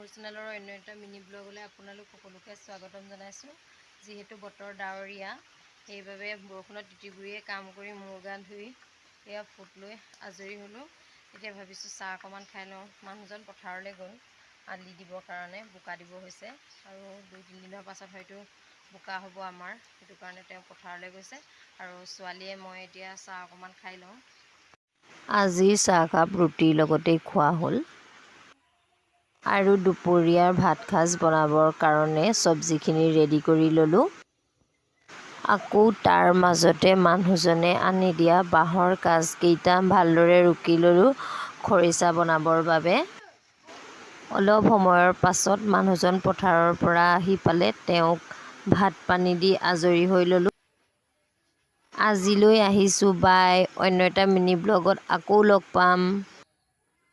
মোৰ চেনেলৰ অন্য এটা মিনি ব্লগলৈ আপোনালোক সকলোকে স্বাগতম জনাইছোঁ। যিহেতু বতৰ ডাৱৰীয়া, সেইবাবে বৰষুণত তিতিবুৰিয়ে কাম কৰি মূৰ গা ধুই এয়া ফুট লৈ আজৰি হ'লোঁ। এতিয়া ভাবিছোঁ চাহ অকণমান খাই লওঁ। মানুহজন পথাৰলৈ গ'ল আলি দিবৰ কাৰণে, বোকা দিব হৈছে আৰু 2-3 দিনৰ পাছত হয়তো বোকা হ'ব আমাৰ, সেইটো কাৰণে তেওঁ পথাৰলৈ গৈছে আৰু ছোৱালীয়ে মই এতিয়া চাহ অকণমান খাই লওঁ। আজি চাহকাপ ৰুটিৰ লগতেই খোৱা হ'ল আৰু দুপৰীয়াৰ ভাত সাজ বনাবৰ কাৰণে চব্জিখিনি ৰেডি কৰি ল'লোঁ। আকৌ তাৰ মাজতে মানুহজনে আনি দিয়া বাঁহৰ গাজকেইটা ভালদৰে ৰুকি ল'লোঁ খৰিচা বনাবৰ বাবে। অলপ সময়ৰ পাছত মানুহজন পথাৰৰ পৰা আহি পালে, তেওঁক ভাত পানী দি আজৰি হৈ ল'লোঁ। আজিলৈ আহিছোঁ বাই। অন্য এটা মিনি ব্লগত আকৌ লগ পাম।